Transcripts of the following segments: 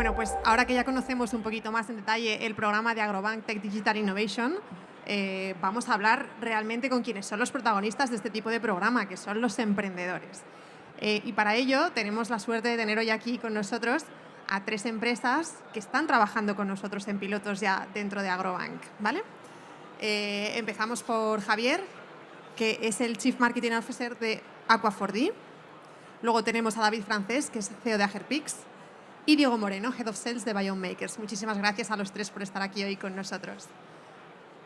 Bueno, pues ahora que ya conocemos un poquito más en detalle el programa de Agrobank Tech Digital Innovation, vamos a hablar realmente con quienes son los protagonistas de este tipo de programa, que son los emprendedores. Y para ello tenemos la suerte de tener hoy aquí con nosotros a 3 empresas que están trabajando con nosotros en pilotos ya dentro de Agrobank, ¿vale? Empezamos por Javier, que es el Chief Marketing Officer de Aqua4D. Luego tenemos a David Francés, que es CEO de Agerpix. Y Diego Moreno, Head of Sales de Biomakers. Muchísimas gracias a los 3 por estar aquí hoy con nosotros.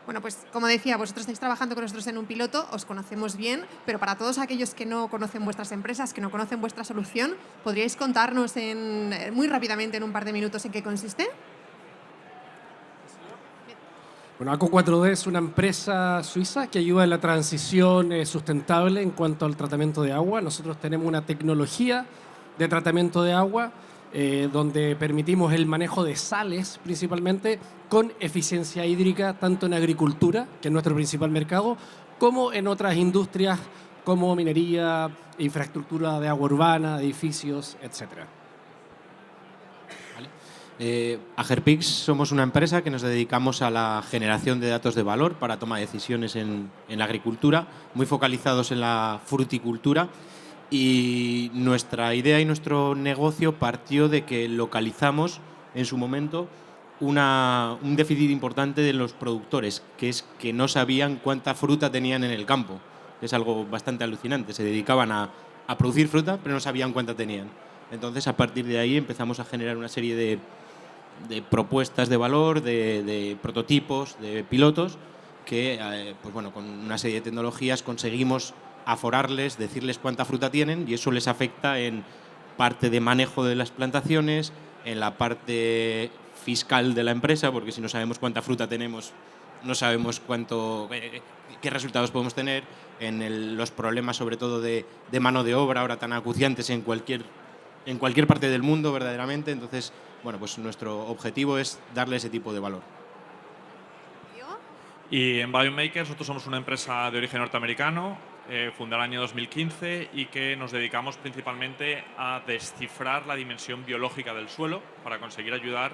Bueno, pues como decía, vosotros estáis trabajando con nosotros en un piloto, os conocemos bien, pero para todos aquellos que no conocen vuestras empresas, que no conocen vuestra solución, ¿podríais contarnos muy rápidamente, en un par de minutos, en qué consiste? Bueno, Aqua4D es una empresa suiza que ayuda en la transición sustentable en cuanto al tratamiento de agua. Nosotros tenemos una tecnología de tratamiento de agua donde permitimos el manejo de sales principalmente con eficiencia hídrica tanto en agricultura, que es nuestro principal mercado, como en otras industrias como minería, infraestructura de agua urbana, edificios, etc. Agerpix somos una empresa que nos dedicamos a la generación de datos de valor para toma de decisiones en la agricultura, muy focalizados en la fruticultura. Y nuestra idea y nuestro negocio partió de que localizamos en su momento un déficit importante de los productores, que es que no sabían cuánta fruta tenían en el campo. Es algo bastante alucinante. Se dedicaban a producir fruta, pero no sabían cuánta tenían. Entonces, a partir de ahí empezamos a generar una serie de propuestas de valor, de prototipos, de pilotos, que pues bueno, con una serie de tecnologías conseguimos aforarles, decirles cuánta fruta tienen, y eso les afecta en parte de manejo de las plantaciones, en la parte fiscal de la empresa, porque si no sabemos cuánta fruta tenemos, no sabemos qué resultados podemos tener, en los problemas sobre todo de mano de obra, ahora tan acuciantes en cualquier parte del mundo verdaderamente. Entonces, bueno, pues nuestro objetivo es darle ese tipo de valor. Y en Biomakers nosotros somos una empresa de origen norteamericano, fundada en el año 2015, y que nos dedicamos principalmente a descifrar la dimensión biológica del suelo para conseguir ayudar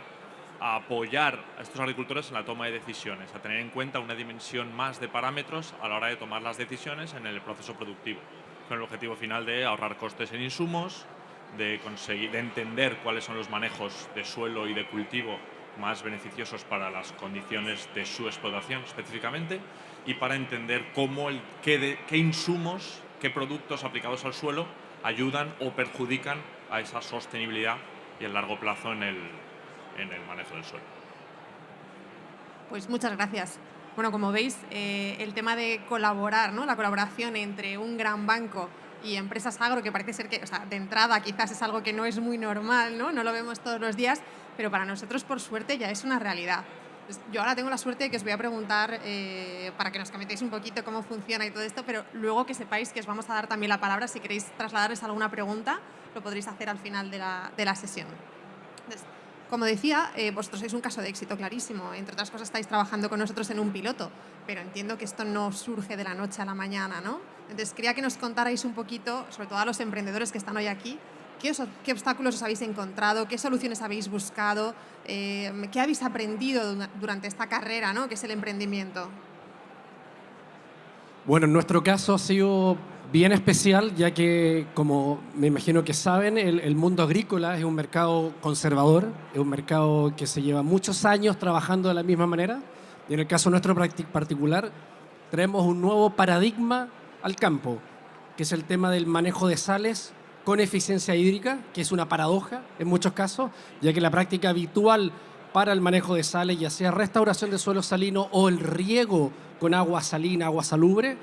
a apoyar a estos agricultores en la toma de decisiones, a tener en cuenta una dimensión más de parámetros a la hora de tomar las decisiones en el proceso productivo, con el objetivo final de ahorrar costes en insumos, de entender cuáles son los manejos de suelo y de cultivo más beneficiosos para las condiciones de su explotación específicamente, y para entender qué insumos, qué productos aplicados al suelo ayudan o perjudican a esa sostenibilidad y el largo plazo en el manejo del suelo. Pues muchas gracias. Bueno, como veis, el tema de colaborar, ¿no? La colaboración entre un gran banco y empresas agro, que parece ser que, o sea, de entrada quizás es algo que no es muy normal, ¿no? No lo vemos todos los días, pero para nosotros, por suerte, ya es una realidad. Yo ahora tengo la suerte de que os voy a preguntar para que nos comentéis un poquito cómo funciona y todo esto, pero luego que sepáis que os vamos a dar también la palabra. Si queréis trasladarles alguna pregunta, lo podréis hacer al final de la sesión. Entonces, como decía, vosotros sois un caso de éxito clarísimo. Entre otras cosas, estáis trabajando con nosotros en un piloto, pero entiendo que esto no surge de la noche a la mañana, ¿no? Entonces, quería que nos contarais un poquito, sobre todo a los emprendedores que están hoy aquí, ¿qué obstáculos os habéis encontrado? ¿Qué soluciones habéis buscado? ¿Qué habéis aprendido durante esta carrera, ¿no? Que es el emprendimiento? Bueno, en nuestro caso ha sido bien especial, ya que, como me imagino que saben, el mundo agrícola es un mercado conservador, es un mercado que se lleva muchos años trabajando de la misma manera, y en el caso nuestro particular traemos un nuevo paradigma al campo, que es el tema del manejo de sales con eficiencia hídrica, que es una paradoja en muchos casos, ya que la práctica habitual para el manejo de sales, ya sea restauración de suelo salino o el riego con agua salina, agua salubre,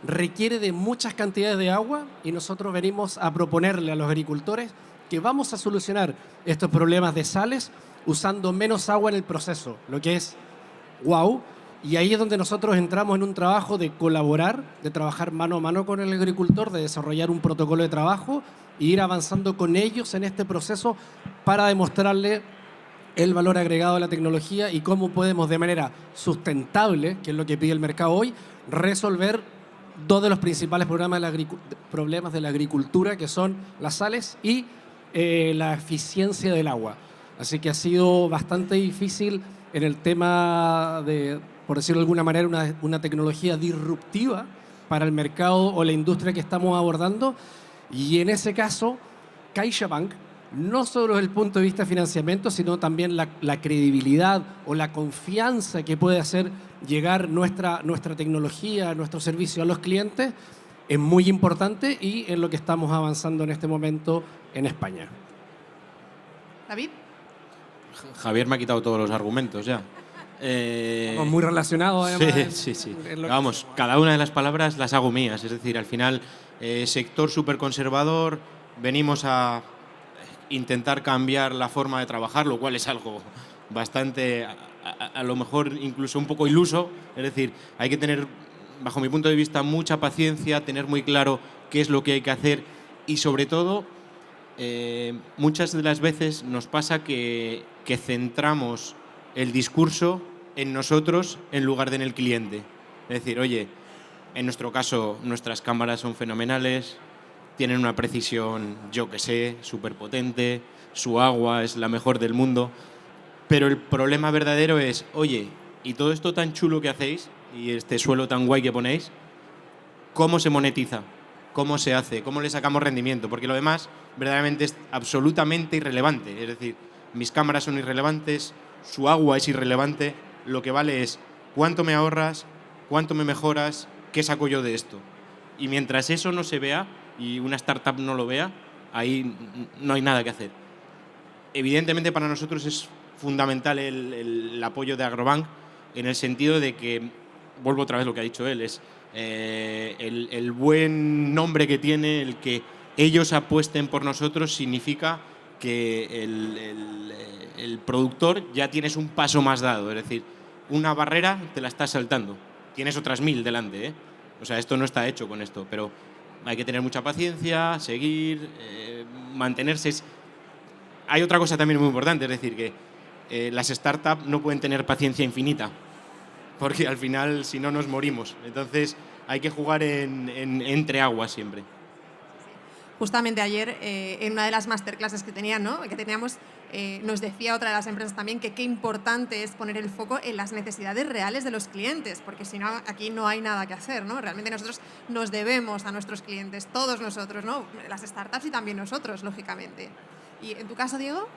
requiere de muchas cantidades de agua, y nosotros venimos a proponerle a los agricultores que vamos a solucionar estos problemas de sales usando menos agua en el proceso, lo que es wow. Y ahí es donde nosotros entramos en un trabajo de colaborar, de trabajar mano a mano con el agricultor, de desarrollar un protocolo de trabajo e ir avanzando con ellos en este proceso para demostrarle el valor agregado de la tecnología y cómo podemos de manera sustentable, que es lo que pide el mercado hoy, resolver dos de los principales problemas de la agricultura, que son las sales y la eficiencia del agua. Así que ha sido bastante difícil en el tema de, por decirlo de alguna manera, una tecnología disruptiva para el mercado o la industria que estamos abordando. Y en ese caso, CaixaBank, no solo desde el punto de vista de financiamiento, sino también la credibilidad o la confianza que puede hacer llegar nuestra tecnología, nuestro servicio a los clientes, es muy importante y en lo que estamos avanzando en este momento en España. David. Javier me ha quitado todos los argumentos ya. Estamos muy relacionados, además. Sí. Vamos, cada una de las palabras las hago mías. Es decir, al final, sector súper conservador, venimos a intentar cambiar la forma de trabajar, lo cual es algo bastante, a lo mejor incluso un poco iluso. Es decir, hay que tener, bajo mi punto de vista, mucha paciencia, tener muy claro qué es lo que hay que hacer y, sobre todo, muchas de las veces nos pasa que centramos el discurso en nosotros en lugar de en el cliente. Es decir, oye, en nuestro caso nuestras cámaras son fenomenales, tienen una precisión, yo que sé, súper potente, su agua es la mejor del mundo, pero el problema verdadero es, oye, y todo esto tan chulo que hacéis y este suelo tan guay que ponéis, ¿cómo se monetiza? ¿Cómo se hace? ¿Cómo le sacamos rendimiento? Porque lo demás verdaderamente es absolutamente irrelevante. Es decir, mis cámaras son irrelevantes, su agua es irrelevante, lo que vale es cuánto me ahorras, cuánto me mejoras, qué saco yo de esto. Y mientras eso no se vea y una startup no lo vea, ahí no hay nada que hacer. Evidentemente para nosotros es fundamental el apoyo de Agrobank en el sentido de que, vuelvo otra vez a lo que ha dicho él, es el buen nombre que tiene, el que ellos apuesten por nosotros significa que el productor ya tienes un paso más dado, es decir, una barrera te la estás saltando, tienes otras 1000 delante, ¿eh? O sea, esto no está hecho con esto, pero hay que tener mucha paciencia, seguir, mantenerse. Hay otra cosa también muy importante, es decir, que las startups no pueden tener paciencia infinita, porque al final, si no, nos morimos. Entonces, hay que jugar entre aguas siempre. Justamente ayer, en una de las masterclasses que teníamos, nos decía otra de las empresas también que qué importante es poner el foco en las necesidades reales de los clientes, porque si no, aquí no hay nada que hacer, ¿no? Realmente nosotros nos debemos a nuestros clientes, todos nosotros, ¿no? Las startups y también nosotros, lógicamente. ¿Y en tu caso, Diego?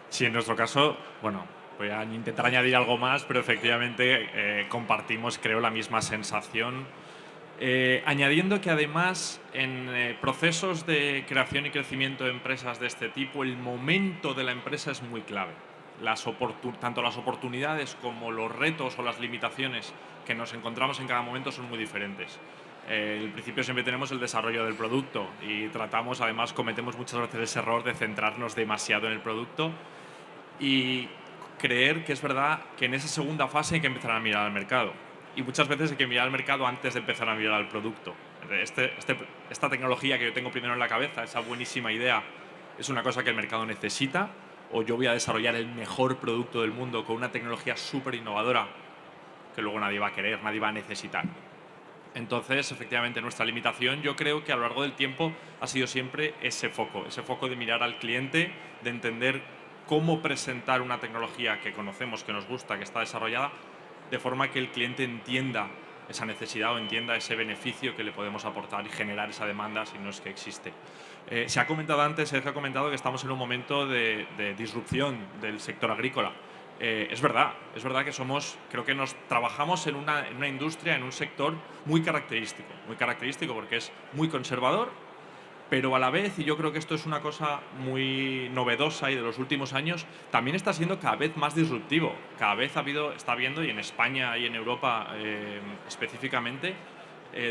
Sí, en nuestro caso, bueno, voy a intentar añadir algo más, pero efectivamente compartimos, creo, la misma sensación. Añadiendo que además en procesos de creación y crecimiento de empresas de este tipo, el momento de la empresa es muy clave. Tanto las oportunidades como los retos o las limitaciones que nos encontramos en cada momento son muy diferentes. En principio siempre tenemos el desarrollo del producto y además cometemos muchas veces ese error de centrarnos demasiado en el producto y creer que es verdad que en esa segunda fase hay que empezar a mirar al mercado. Y muchas veces hay que mirar al mercado antes de empezar a mirar al producto. Esta tecnología que yo tengo primero en la cabeza, esa buenísima idea, es una cosa que el mercado necesita, o yo voy a desarrollar el mejor producto del mundo con una tecnología súper innovadora que luego nadie va a querer, nadie va a necesitar. Entonces, efectivamente, nuestra limitación, yo creo que a lo largo del tiempo ha sido siempre ese foco de mirar al cliente, de entender cómo presentar una tecnología que conocemos, que nos gusta, que está desarrollada, de forma que el cliente entienda esa necesidad o entienda ese beneficio que le podemos aportar y generar esa demanda si no es que existe. Se ha comentado antes, Sergio ha comentado que estamos en un momento de disrupción del sector agrícola. Es verdad que creo que trabajamos en una industria, en un sector muy característico porque es muy conservador, pero a la vez, y yo creo que esto es una cosa muy novedosa y de los últimos años, también está siendo cada vez más disruptivo. Cada vez está habiendo, y en España y en Europa específicamente,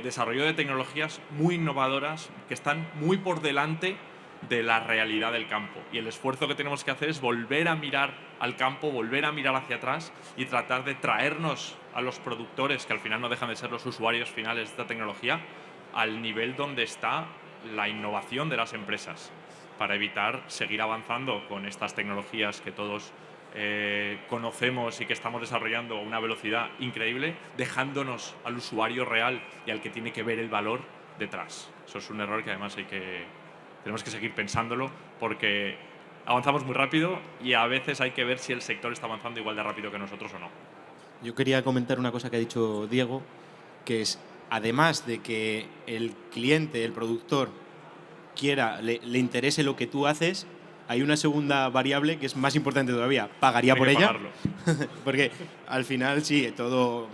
desarrollo de tecnologías muy innovadoras que están muy por delante de la realidad del campo. Y el esfuerzo que tenemos que hacer es volver a mirar al campo, volver a mirar hacia atrás y tratar de traernos a los productores, que al final no dejan de ser los usuarios finales de esta tecnología, al nivel donde está la innovación de las empresas, para evitar seguir avanzando con estas tecnologías que todos conocemos y que estamos desarrollando a una velocidad increíble, dejándonos al usuario real y al que tiene que ver el valor detrás. Eso es un error que además tenemos que seguir pensándolo, porque avanzamos muy rápido y a veces hay que ver si el sector está avanzando igual de rápido que nosotros o no. Yo quería comentar una cosa que ha dicho Diego, que es, además de que el cliente, el productor, le interese lo que tú haces, hay una segunda variable que es más importante todavía. ¿Pagaría por ella? Pagarlo. Porque al final sí, todo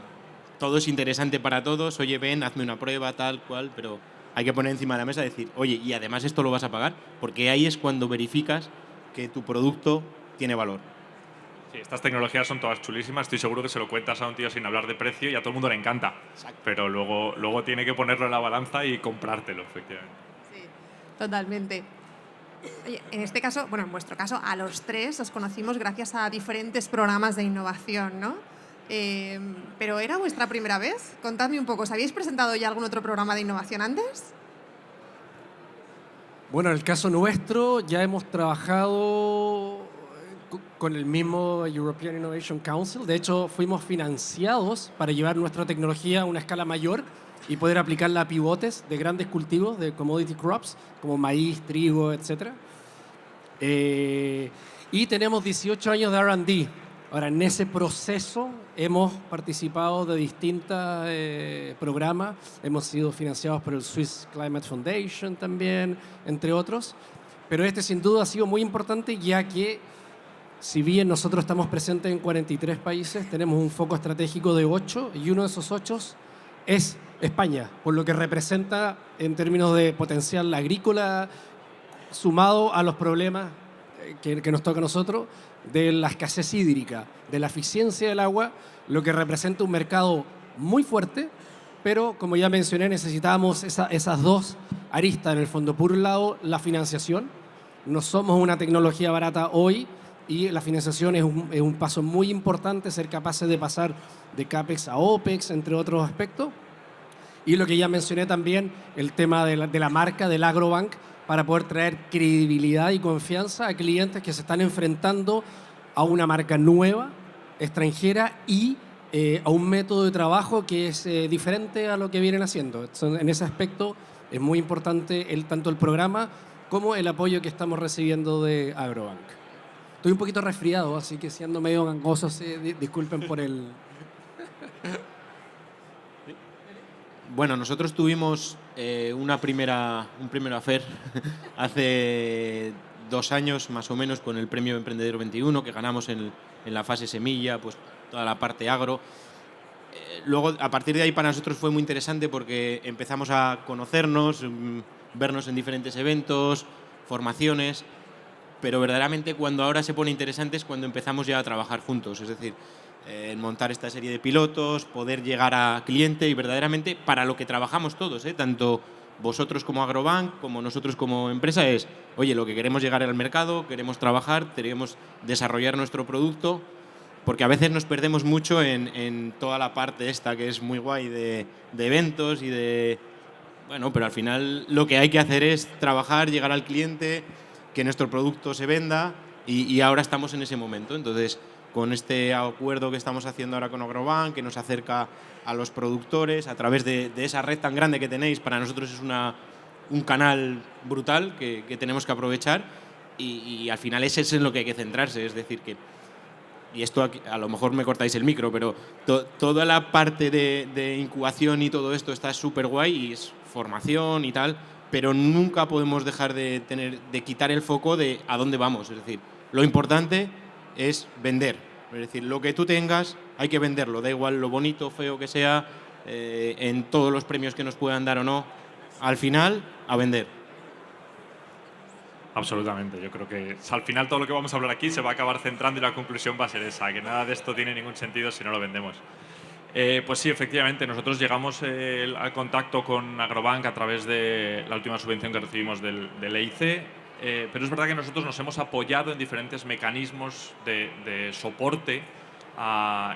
es interesante para todos. Oye, ven, hazme una prueba, tal cual, pero hay que poner encima de la mesa y decir, oye, y además esto lo vas a pagar, porque ahí es cuando verificas que tu producto tiene valor. Sí, estas tecnologías son todas chulísimas. Estoy seguro que se lo cuentas a un tío sin hablar de precio y a todo el mundo le encanta. Exacto. Pero luego tiene que ponerlo en la balanza y comprártelo, efectivamente. Sí, totalmente. Oye, en este caso, bueno, en vuestro caso, a los tres os conocimos gracias a diferentes programas de innovación, ¿no? Pero ¿era vuestra primera vez? Contadme un poco, ¿os habéis presentado ya algún otro programa de innovación antes? Bueno, en el caso nuestro ya hemos trabajado con el mismo European Innovation Council. De hecho, fuimos financiados para llevar nuestra tecnología a una escala mayor y poder aplicarla a pivotes de grandes cultivos, de commodity crops, como maíz, trigo, etc. Y tenemos 18 años de R&D. Ahora, en ese proceso hemos participado de distintos programas. Hemos sido financiados por el Swiss Climate Foundation también, entre otros. Pero este sin duda ha sido muy importante, ya que si bien nosotros estamos presentes en 43 países, tenemos un foco estratégico de 8 y uno de esos 8 es España, por lo que representa en términos de potencial agrícola sumado a los problemas que nos toca a nosotros de la escasez hídrica, de la eficiencia del agua, lo que representa un mercado muy fuerte, pero como ya mencioné, necesitamos esas dos aristas en el fondo. Por un lado, la financiación. No somos una tecnología barata hoy y la financiación es un paso muy importante, ser capaces de pasar de CAPEX a OPEX, entre otros aspectos. Y lo que ya mencioné también, el tema de la marca del Agrobank, para poder traer credibilidad y confianza a clientes que se están enfrentando a una marca nueva, extranjera y a un método de trabajo que es diferente a lo que vienen haciendo. Entonces, en ese aspecto es muy importante tanto el programa como el apoyo que estamos recibiendo de Agrobank. Estoy un poquito resfriado, así que si ando medio gangoso, disculpen por el... Bueno, nosotros tuvimos un primer affair hace 2 años más o menos con el premio Emprendedor 21 que ganamos en la fase semilla, pues toda la parte agro. Luego, a partir de ahí para nosotros fue muy interesante porque empezamos a conocernos, vernos en diferentes eventos, formaciones, pero verdaderamente cuando ahora se pone interesante es cuando empezamos ya a trabajar juntos, es decir, en montar esta serie de pilotos, poder llegar a cliente y verdaderamente para lo que trabajamos todos, tanto vosotros como Agrobank, como nosotros como empresa, es, oye, lo que queremos llegar al mercado, queremos trabajar, queremos desarrollar nuestro producto, porque a veces nos perdemos mucho en toda la parte esta que es muy guay de eventos y de... Bueno, pero al final lo que hay que hacer es trabajar, llegar al cliente, que nuestro producto se venda y ahora estamos en ese momento. Entonces, con este acuerdo que estamos haciendo ahora con Agrobank, que nos acerca a los productores a través de esa red tan grande que tenéis, para nosotros es un canal brutal que tenemos que aprovechar y al final ese es en lo que hay que centrarse, es decir que, y esto aquí, a lo mejor me cortáis el micro, pero toda la parte de incubación y todo esto está súper guay y es formación y tal, pero nunca podemos dejar de quitar el foco de a dónde vamos, es decir, lo importante es vender. Es decir, lo que tú tengas hay que venderlo, da igual lo bonito o feo que sea, en todos los premios que nos puedan dar o no, al final, a vender. Absolutamente, yo creo que al final todo lo que vamos a hablar aquí se va a acabar centrando y la conclusión va a ser esa, que nada de esto tiene ningún sentido si no lo vendemos. Pues sí, efectivamente, nosotros llegamos al contacto con Agrobank a través de la última subvención que recibimos del EIC. Pero es verdad que nosotros nos hemos apoyado en diferentes mecanismos de soporte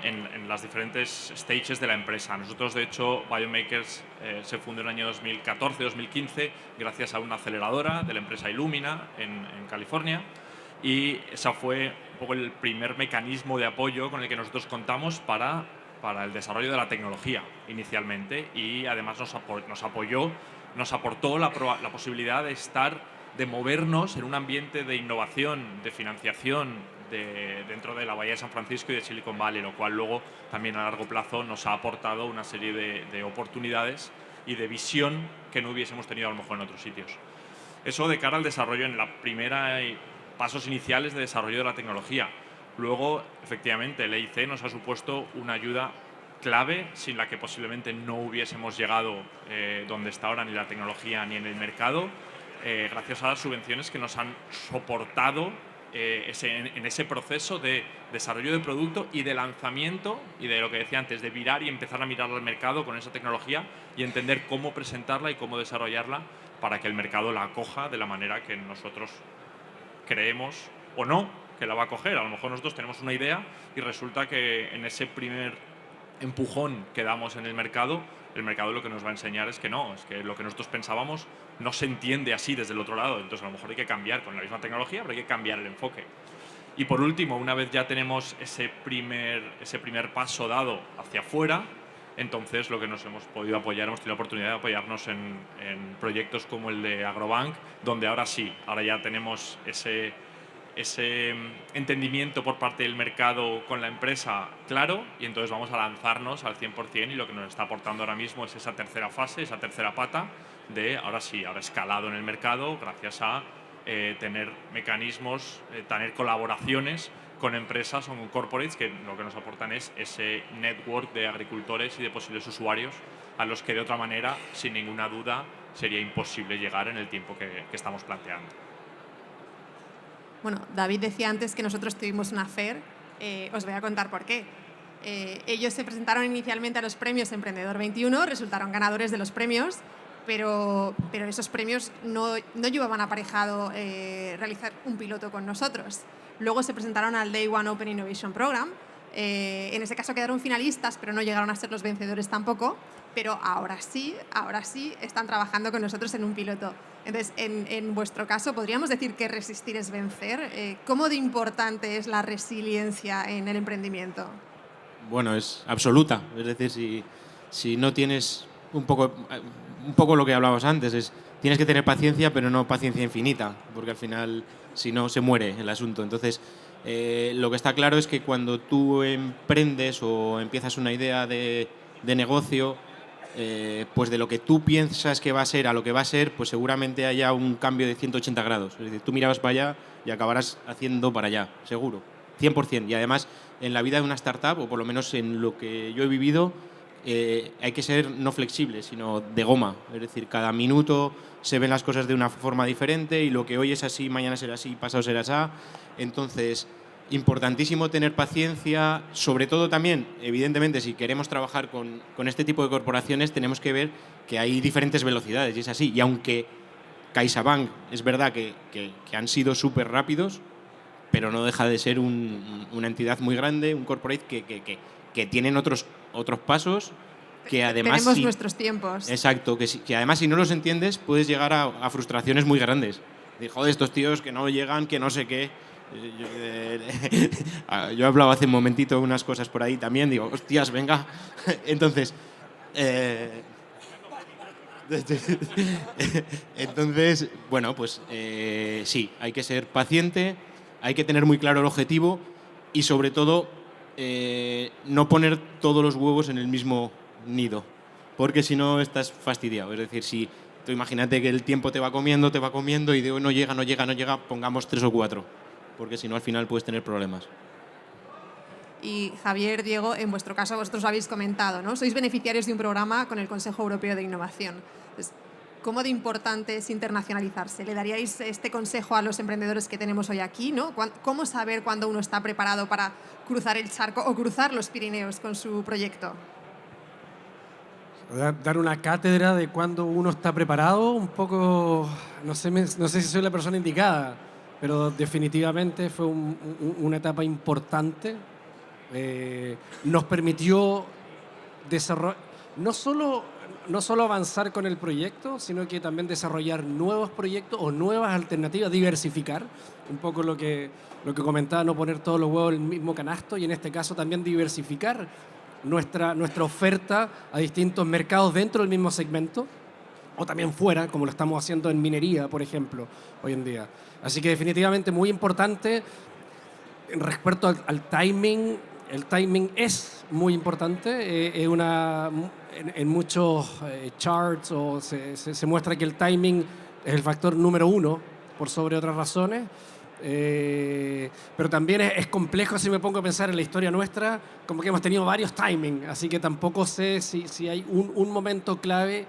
en las diferentes stages de la empresa. Nosotros, de hecho, Biomakers se fundó en el año 2014-2015 gracias a una aceleradora de la empresa Illumina en California y ese fue un poco el primer mecanismo de apoyo con el que nosotros contamos para el desarrollo de la tecnología inicialmente y además nos aportó la posibilidad de de movernos en un ambiente de innovación, de financiación dentro de la Bahía de San Francisco y de Silicon Valley, lo cual luego también a largo plazo nos ha aportado una serie de oportunidades y de visión que no hubiésemos tenido a lo mejor en otros sitios. Eso de cara al desarrollo en la primera pasos iniciales de desarrollo de la tecnología. Luego, efectivamente, el EIC nos ha supuesto una ayuda clave sin la que posiblemente no hubiésemos llegado donde está ahora, ni la tecnología ni en el mercado, gracias a las subvenciones que nos han soportado en ese proceso de desarrollo de producto y de lanzamiento, y de lo que decía antes, de virar y empezar a mirar al mercado con esa tecnología y entender cómo presentarla y cómo desarrollarla para que el mercado la acoja de la manera que nosotros creemos o no que la va a acoger. A lo mejor nosotros tenemos una idea y resulta que en ese primer empujón que damos en el mercado lo que nos va a enseñar es que no, es que lo que nosotros pensábamos no se entiende así desde el otro lado. Entonces a lo mejor hay que cambiar con la misma tecnología, pero hay que cambiar el enfoque. Y por último, una vez ya tenemos ese primer paso dado hacia afuera, entonces lo que nos hemos podido apoyar, hemos tenido la oportunidad de apoyarnos en proyectos como el de Agrobank, donde ahora sí, ahora ya tenemos ese entendimiento por parte del mercado con la empresa claro, y entonces vamos a lanzarnos al 100%, y lo que nos está aportando ahora mismo es esa tercera fase, esa tercera pata de ahora sí, ahora escalado en el mercado gracias a tener mecanismos, tener colaboraciones con empresas o con corporates que lo que nos aportan es ese network de agricultores y de posibles usuarios a los que de otra manera, sin ninguna duda, sería imposible llegar en el tiempo que estamos planteando. Bueno, David decía antes que nosotros tuvimos una FAIR. Os voy a contar por qué. Ellos se presentaron inicialmente a los premios Emprendedor 21, resultaron ganadores de los premios, pero esos premios no llevaban aparejado realizar un piloto con nosotros. Luego se presentaron al Day One Open Innovation Program. En ese caso quedaron finalistas, pero no llegaron a ser los vencedores tampoco. Pero ahora sí están trabajando con nosotros en un piloto. Entonces, en vuestro caso, ¿podríamos decir que resistir es vencer? ¿Cómo de importante es la resiliencia en el emprendimiento? Bueno, es absoluta. Es decir, si no tienes un poco lo que hablábamos antes, tienes que tener paciencia, pero no paciencia infinita, porque al final, si no, se muere el asunto. Entonces, lo que está claro es que cuando tú emprendes o empiezas una idea de negocio, pues de lo que tú piensas que va a ser a lo que va a ser, pues seguramente haya un cambio de 180 grados. Es decir, tú mirabas para allá y acabarás haciendo para allá, seguro, 100%. Y además, en la vida de una startup, o por lo menos en lo que yo he vivido, hay que ser no flexible, sino de goma. Es decir, cada minuto se ven las cosas de una forma diferente y lo que hoy es así, mañana será así, pasado será así. Entonces, importantísimo tener paciencia, sobre todo también, evidentemente, si queremos trabajar con este tipo de corporaciones, tenemos que ver que hay diferentes velocidades, y es así. Y aunque CaixaBank es verdad que han sido súper rápidos, pero no deja de ser una entidad muy grande, un corporate que tienen otros pasos que además... Tenemos nuestros tiempos. Exacto, que además si no los entiendes puedes llegar a frustraciones muy grandes. De, joder, estos tíos que no llegan, que no sé qué... Yo he hablado hace un momentito unas cosas por ahí también, digo, hostias, venga. Entonces, bueno, pues sí, hay que ser paciente, hay que tener muy claro el objetivo y sobre todo no poner todos los huevos en el mismo nido, porque si no estás fastidiado. Es decir, si tú imagínate que el tiempo te va comiendo y de hoy no llega, pongamos 3 o 4. Porque si no, al final puedes tener problemas. Y Javier, Diego, en vuestro caso, vosotros lo habéis comentado, ¿no? Sois beneficiarios de un programa con el Consejo Europeo de Innovación. Entonces, ¿cómo de importante es internacionalizarse? ¿Le daríais este consejo a los emprendedores que tenemos hoy aquí, ¿no? ¿Cómo saber cuándo uno está preparado para cruzar el charco o cruzar los Pirineos con su proyecto? Dar una cátedra de cuándo uno está preparado, un poco, no sé si soy la persona indicada, pero definitivamente fue una etapa importante. Nos permitió no solo avanzar con el proyecto, sino que también desarrollar nuevos proyectos o nuevas alternativas, diversificar. Un poco lo que comentaba, no poner todos los huevos en el mismo canasto, y en este caso también diversificar nuestra oferta a distintos mercados dentro del mismo segmento. o también fuera, como lo estamos haciendo en minería, por ejemplo, hoy en día. Así que definitivamente muy importante. Respecto al timing, el timing es muy importante. En muchos charts se muestra que el timing es el factor número uno por sobre otras razones. Pero también es complejo si me pongo a pensar en la historia nuestra, como que hemos tenido varios timings, así que tampoco sé si hay un momento clave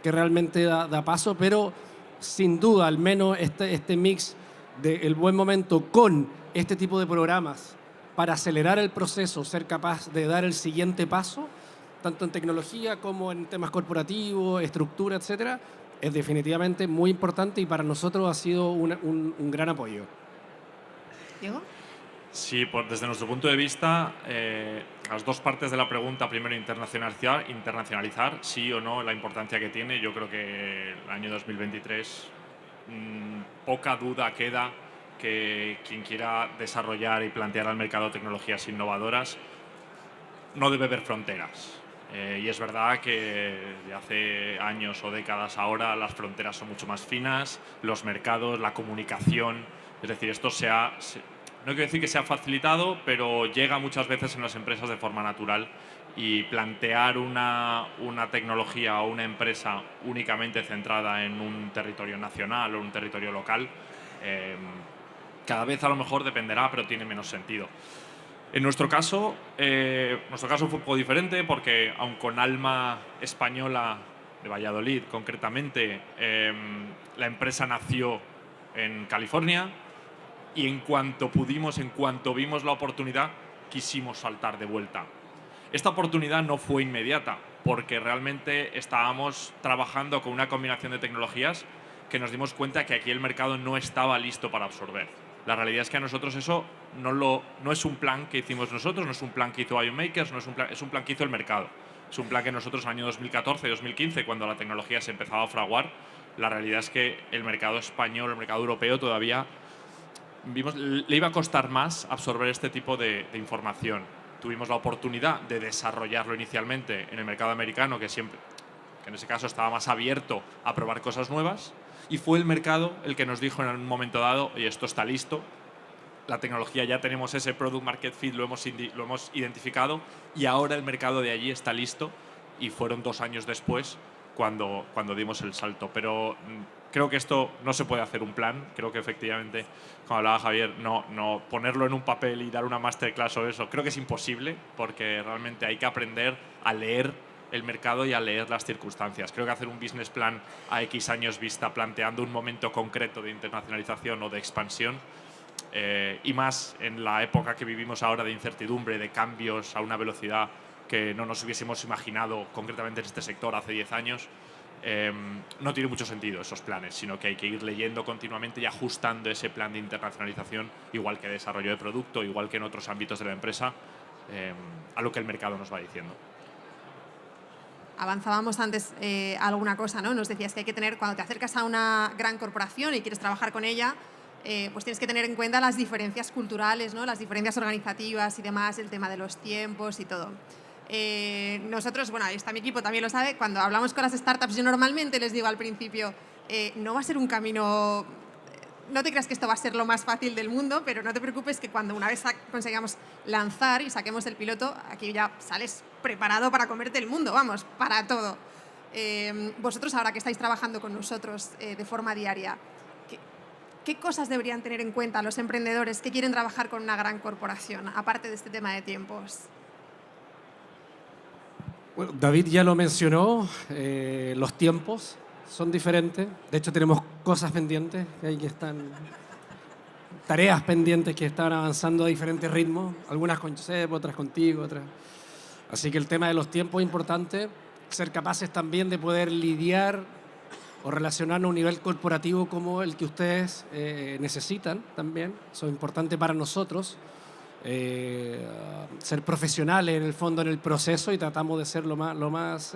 que realmente da paso, pero sin duda, al menos este mix del buen momento con este tipo de programas para acelerar el proceso, ser capaz de dar el siguiente paso, tanto en tecnología como en temas corporativos, estructura, etcétera, es definitivamente muy importante y para nosotros ha sido un gran apoyo. ¿Diego? Sí, desde nuestro punto de vista, las dos partes de la pregunta, primero internacionalizar, sí o no, la importancia que tiene. Yo creo que el año 2023 poca duda queda que quien quiera desarrollar y plantear al mercado tecnologías innovadoras no debe ver fronteras. Y es verdad que de hace años o décadas ahora las fronteras son mucho más finas, los mercados, la comunicación, es decir, esto no quiero decir que sea facilitado, pero llega muchas veces en las empresas de forma natural y plantear una tecnología o una empresa únicamente centrada en un territorio nacional o un territorio local, cada vez a lo mejor dependerá, pero tiene menos sentido. En nuestro caso fue un poco diferente porque, aun con alma española de Valladolid concretamente, la empresa nació en California y en cuanto vimos la oportunidad, quisimos saltar de vuelta. Esta oportunidad no fue inmediata porque realmente estábamos trabajando con una combinación de tecnologías que nos dimos cuenta que aquí el mercado no estaba listo para absorber. La realidad es que a nosotros eso no es un plan que hicimos nosotros, no es un plan que hizo IonMakers, es un plan que hizo el mercado. Es un plan que nosotros en el año 2014, 2015, cuando la tecnología se empezaba a fraguar, la realidad es que el mercado español, el mercado europeo todavía le iba a costar más absorber este tipo de información. Tuvimos la oportunidad de desarrollarlo inicialmente en el mercado americano, que en ese caso estaba más abierto a probar cosas nuevas, y fue el mercado el que nos dijo en un momento dado: oye, esto está listo, la tecnología, ya tenemos ese product market fit, lo hemos identificado, y ahora el mercado de allí está listo, y fueron 2 años después cuando dimos el salto. Pero creo que esto no se puede hacer un plan. Creo que efectivamente, como hablaba Javier, no ponerlo en un papel y dar una masterclass o eso, creo que es imposible, porque realmente hay que aprender a leer el mercado y a leer las circunstancias. Creo que hacer un business plan a X años vista, planteando un momento concreto de internacionalización o de expansión, y más en la época que vivimos ahora de incertidumbre, de cambios a una velocidad que no nos hubiésemos imaginado concretamente en este sector hace 10 años, no tiene mucho sentido esos planes, sino que hay que ir leyendo continuamente y ajustando ese plan de internacionalización, igual que desarrollo de producto, igual que en otros ámbitos de la empresa, a lo que el mercado nos va diciendo. Avanzábamos antes alguna cosa, ¿no? Nos decías que hay que tener, cuando te acercas a una gran corporación y quieres trabajar con ella, pues tienes que tener en cuenta las diferencias culturales, ¿no? Las diferencias organizativas y demás, el tema de los tiempos y todo. Nosotros, bueno, ahí está mi equipo, también lo sabe, cuando hablamos con las startups, yo normalmente les digo al principio, no va a ser un camino, no te creas que esto va a ser lo más fácil del mundo, pero no te preocupes que cuando una vez consigamos lanzar y saquemos el piloto, aquí ya sales preparado para comerte el mundo, vamos, para todo. Vosotros ahora que estáis trabajando con nosotros de forma diaria, ¿qué cosas deberían tener en cuenta los emprendedores que quieren trabajar con una gran corporación, aparte de este tema de tiempos? Bueno, David ya lo mencionó, los tiempos son diferentes. De hecho, tenemos cosas pendientes, que están tareas pendientes que están avanzando a diferentes ritmos, algunas con Josep, otras contigo, otras. Así que el tema de los tiempos es importante, ser capaces también de poder lidiar o relacionarnos a un nivel corporativo como el que ustedes necesitan también. Eso es importante para nosotros. Ser profesionales en el fondo en el proceso y tratamos de ser lo más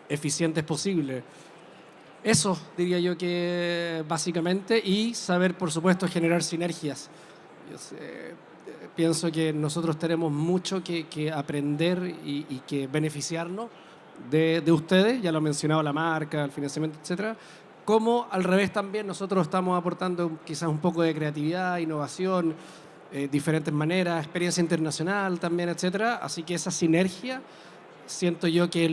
eficientes posible. Eso diría yo que básicamente, y saber por supuesto generar sinergias. Pienso que nosotros tenemos mucho que aprender y que beneficiarnos de ustedes, ya lo ha mencionado la marca, el financiamiento, etcétera, como al revés también nosotros estamos aportando quizás un poco de creatividad, innovación, diferentes maneras, experiencia internacional también, etcétera. Así que esa sinergia siento yo que es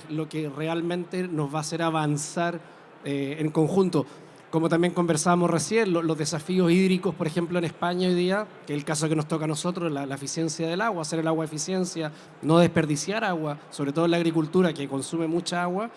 lo que realmente nos va a hacer avanzar en conjunto. Como también conversábamos recién, los desafíos hídricos, por ejemplo, en España hoy día, que es el caso que nos toca a nosotros, la eficiencia del agua, hacer el agua eficiencia, no desperdiciar agua, sobre todo en la agricultura que consume mucha agua,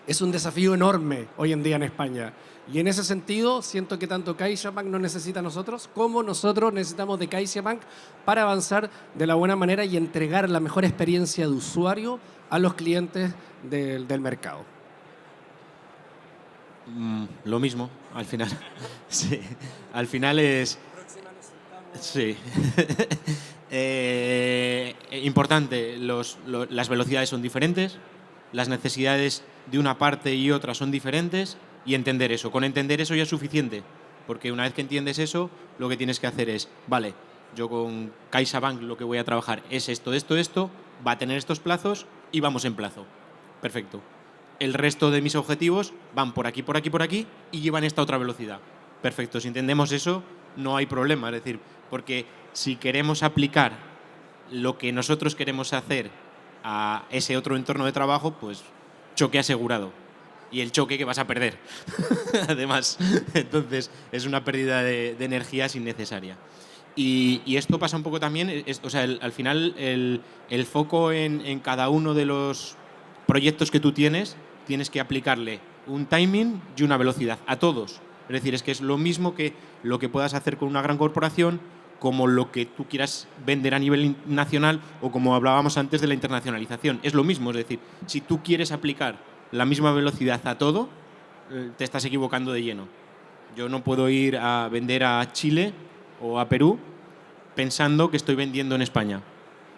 es un desafío enorme hoy en día en España. Y en ese sentido, siento que tanto CaixaBank nos necesita a nosotros como nosotros necesitamos de CaixaBank para avanzar de la buena manera y entregar la mejor experiencia de usuario a los clientes del mercado. Lo mismo, al final. Sí, al final es... Sí. Importante, las velocidades son diferentes, las necesidades de una parte y otra son diferentes y entender eso. Con entender eso ya es suficiente, porque una vez que entiendes eso, lo que tienes que hacer es, vale, yo con CaixaBank lo que voy a trabajar es esto, va a tener estos plazos y vamos en plazo. Perfecto. El resto de mis objetivos van por aquí, por aquí, por aquí y llevan esta otra velocidad. Perfecto. Si entendemos eso, no hay problema. Es decir, porque si queremos aplicar lo que nosotros queremos hacer a ese otro entorno de trabajo, pues choque asegurado. Y el choque que vas a perder. Además, entonces es una pérdida de energías innecesaria. Y esto pasa un poco también, o sea, al final el foco en cada uno de los proyectos que tú tienes que aplicarle un timing y una velocidad a todos. Es decir, es que es lo mismo que lo que puedas hacer con una gran corporación, como lo que tú quieras vender a nivel nacional o como hablábamos antes de la internacionalización. Es lo mismo, es decir, si tú quieres aplicar la misma velocidad a todo, te estás equivocando de lleno. Yo no puedo ir a vender a Chile o a Perú pensando que estoy vendiendo en España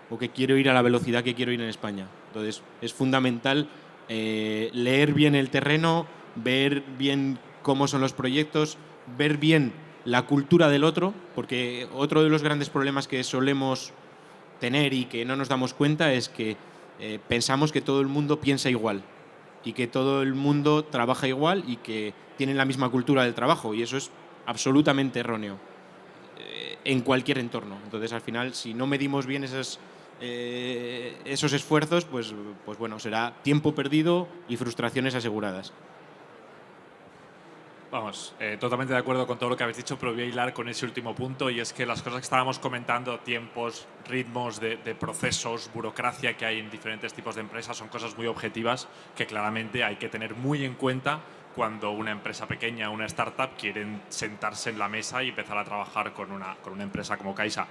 o que quiero ir a la velocidad que quiero ir en España. Entonces, es fundamental leer bien el terreno, ver bien cómo son los proyectos, ver bien la cultura del otro, porque otro de los grandes problemas que solemos tener y que no nos damos cuenta es que pensamos que todo el mundo piensa igual y que todo el mundo trabaja igual y que tienen la misma cultura del trabajo, y eso es absolutamente erróneo en cualquier entorno. Entonces, al final, si no medimos bien esos esfuerzos, pues bueno, será tiempo perdido y frustraciones aseguradas. Vamos, totalmente de acuerdo con todo lo que habéis dicho, pero voy a hilar con ese último punto, y es que las cosas que estábamos comentando, tiempos, ritmos de procesos, burocracia que hay en diferentes tipos de empresas, son cosas muy objetivas que claramente hay que tener muy en cuenta cuando una empresa pequeña, una startup, quieren sentarse en la mesa y empezar a trabajar con una empresa como Caixa.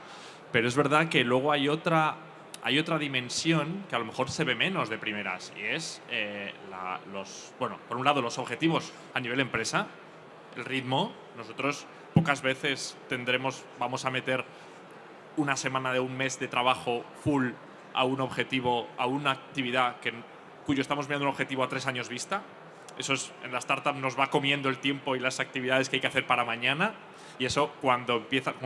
Pero es verdad que luego hay otra dimensión que a lo mejor se ve menos de primeras, y es, por un lado, los objetivos a nivel empresa, el ritmo. Nosotros pocas veces vamos a meter una semana de un mes de trabajo full a un objetivo, a una actividad cuyo estamos viendo un objetivo a 3 años vista. Eso en la startup nos va comiendo el tiempo y las actividades que hay que hacer para mañana. Y eso, cuando